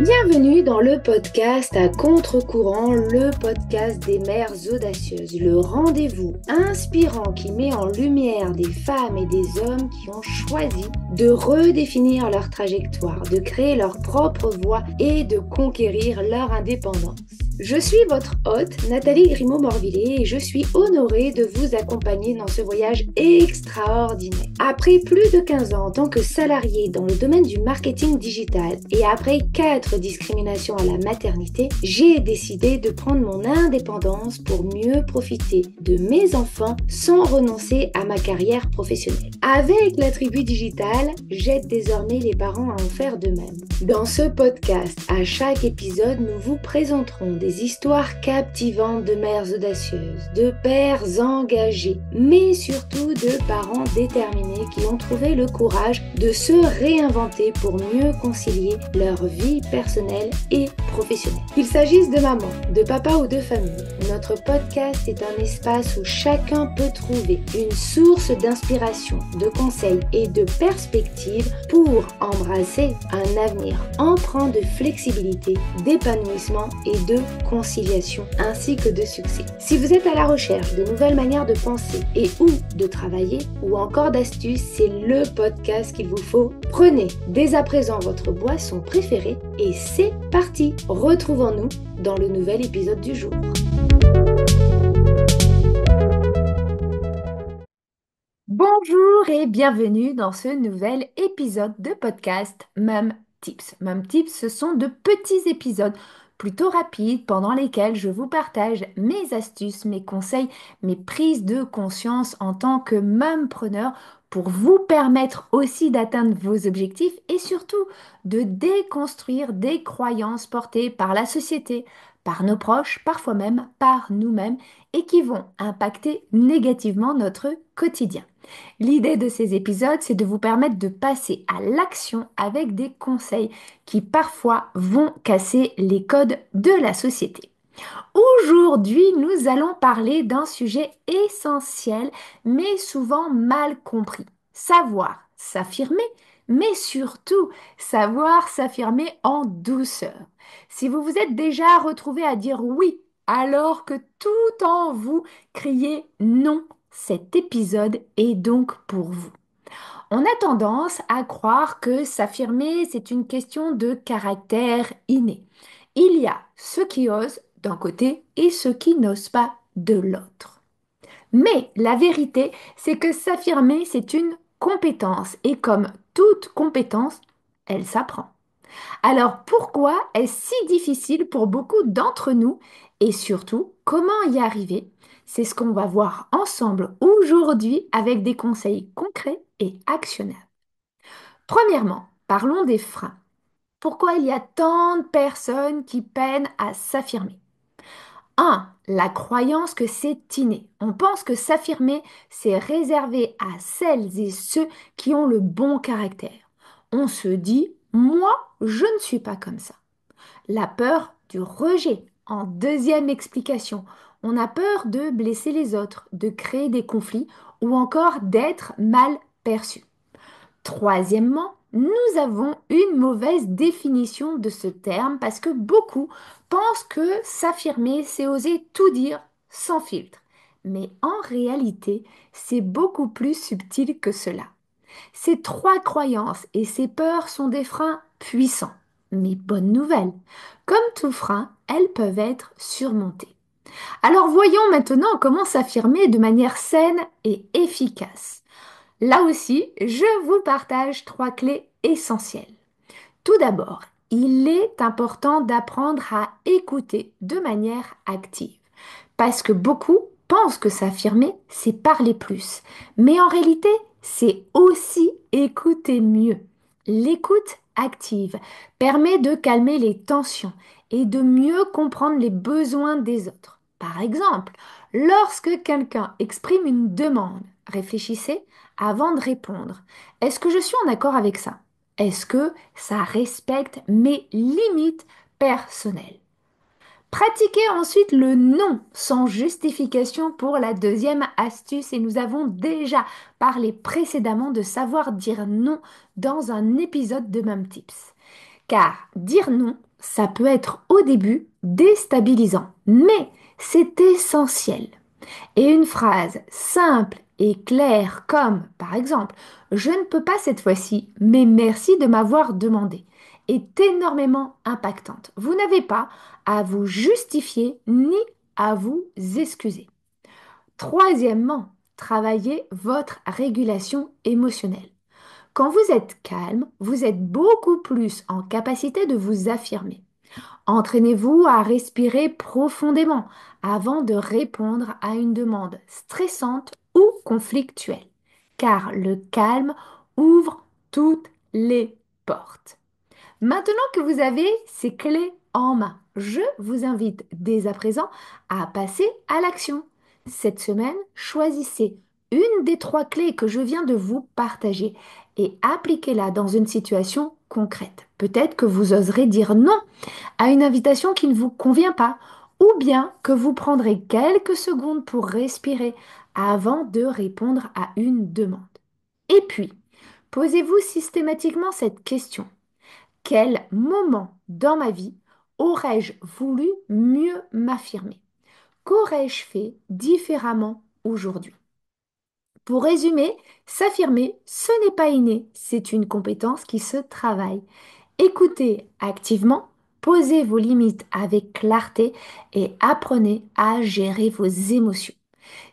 Bienvenue dans le podcast à contre-courant, le podcast des mères audacieuses, le rendez-vous inspirant qui met en lumière des femmes et des hommes qui ont choisi de redéfinir leur trajectoire, de créer leur propre voie et de conquérir leur indépendance. Je suis votre hôte, Nathalie Grimaud-Morvillet, et je suis honorée de vous accompagner dans ce voyage extraordinaire. Après plus de 15 ans en tant que salariée dans le domaine du marketing digital et après 4 discriminations à la maternité, j'ai décidé de prendre mon indépendance pour mieux profiter de mes enfants sans renoncer à ma carrière professionnelle. Avec la tribu digitale, j'aide désormais les parents à en faire de même. Dans ce podcast, à chaque épisode, nous vous présenterons des histoires captivantes de mères audacieuses, de pères engagés, mais surtout de parents déterminés qui ont trouvé le courage de se réinventer pour mieux concilier leur vie personnelle et professionnelle. Qu'il s'agisse de maman, de papa ou de famille, notre podcast est un espace où chacun peut trouver une source d'inspiration, de conseils et de perspectives pour embrasser un avenir empreint de flexibilité, d'épanouissement et de conciliation, ainsi que de succès. Si vous êtes à la recherche de nouvelles manières de penser et ou de travailler, ou encore d'astuces, c'est le podcast qu'il vous faut. Prenez dès à présent votre boisson préférée et c'est parti! Retrouvons-nous dans le nouvel épisode du jour. Bonjour et bienvenue dans ce nouvel épisode de podcast Mum Tips. Mum Tips, ce sont de petits épisodes plutôt rapides pendant lesquels je vous partage mes astuces, mes conseils, mes prises de conscience en tant que mumpreneur pour vous permettre aussi d'atteindre vos objectifs et surtout de déconstruire des croyances portées par la société, par nos proches, parfois même par nous-mêmes et qui vont impacter négativement notre quotidien. L'idée de ces épisodes, c'est de vous permettre de passer à l'action avec des conseils qui parfois vont casser les codes de la société. Aujourd'hui, nous allons parler d'un sujet essentiel, mais souvent mal compris. Savoir s'affirmer, mais surtout savoir s'affirmer en douceur. Si vous vous êtes déjà retrouvé à dire oui, alors que tout en vous criez non, cet épisode est donc pour vous. On a tendance à croire que s'affirmer, c'est une question de caractère inné. Il y a ceux qui osent d'un côté et ceux qui n'osent pas de l'autre. Mais la vérité, c'est que s'affirmer, c'est une compétence et comme toute compétence, elle s'apprend. Alors pourquoi est-ce si difficile pour beaucoup d'entre nous et surtout comment y arriver? C'est ce qu'on va voir ensemble aujourd'hui avec des conseils concrets et actionnables. Premièrement, parlons des freins. Pourquoi il y a tant de personnes qui peinent à s'affirmer? 1. La croyance que c'est inné. On pense que s'affirmer, c'est réservé à celles et ceux qui ont le bon caractère. On se dit, moi, je ne suis pas comme ça. La peur du rejet. En deuxième explication, on a peur de blesser les autres, de créer des conflits ou encore d'être mal perçu. Troisièmement, nous avons une mauvaise définition de ce terme parce que beaucoup pensent que s'affirmer, c'est oser tout dire sans filtre. Mais en réalité, c'est beaucoup plus subtil que cela. Ces trois croyances et ces peurs sont des freins puissants. Mais bonne nouvelle, comme tout frein, elles peuvent être surmontées. Alors voyons maintenant comment s'affirmer de manière saine et efficace. Là aussi, je vous partage trois clés essentielles. Tout d'abord, il est important d'apprendre à écouter de manière active. Parce que beaucoup pensent que s'affirmer, c'est parler plus. Mais en réalité, c'est aussi écouter mieux. L'écoute active permet de calmer les tensions et de mieux comprendre les besoins des autres. Par exemple, lorsque quelqu'un exprime une demande, réfléchissez avant de répondre. Est-ce que je suis en accord avec ça? Est-ce que ça respecte mes limites personnelles? Pratiquez ensuite le non sans justification pour la deuxième astuce et nous avons déjà parlé précédemment de savoir dire non dans un épisode de Mum Tips. Car dire non, ça peut être au début déstabilisant, mais c'est essentiel. Et une phrase simple et claire comme, par exemple, je ne peux pas cette fois-ci, mais merci de m'avoir demandé, est énormément impactante. Vous n'avez pas à vous justifier ni à vous excuser. Troisièmement, travaillez votre régulation émotionnelle. Quand vous êtes calme, vous êtes beaucoup plus en capacité de vous affirmer. Entraînez-vous à respirer profondément avant de répondre à une demande stressante ou conflictuelle, car le calme ouvre toutes les portes. Maintenant que vous avez ces clés en main, je vous invite dès à présent à passer à l'action. Cette semaine, choisissez une des trois clés que je viens de vous partager et appliquez-la dans une situation concrète. Peut-être que vous oserez dire non à une invitation qui ne vous convient pas, ou bien que vous prendrez quelques secondes pour respirer avant de répondre à une demande. Et puis, posez-vous systématiquement cette question. Quel moment dans ma vie aurais-je voulu mieux m'affirmer? Qu'aurais-je fait différemment aujourd'hui? Pour résumer, s'affirmer, ce n'est pas inné, c'est une compétence qui se travaille. Écoutez activement, posez vos limites avec clarté et apprenez à gérer vos émotions.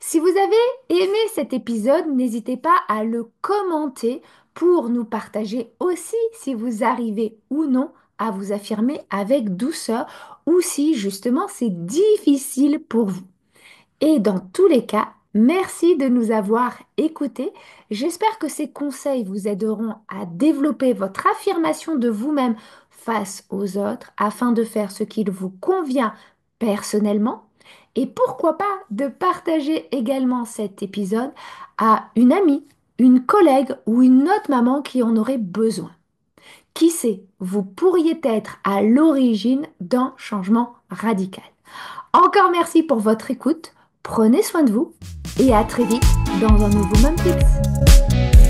Si vous avez aimé cet épisode, n'hésitez pas à le commenter pour nous partager aussi si vous arrivez ou non à vous affirmer avec douceur ou si justement c'est difficile pour vous. Et dans tous les cas, merci de nous avoir écoutés. J'espère que ces conseils vous aideront à développer votre affirmation de vous-même face aux autres afin de faire ce qu'il vous convient personnellement. Et pourquoi pas de partager également cet épisode à une amie, une collègue ou une autre maman qui en aurait besoin. Qui sait, vous pourriez être à l'origine d'un changement radical. Encore merci pour votre écoute, prenez soin de vous et à très vite dans un nouveau Mom Tips.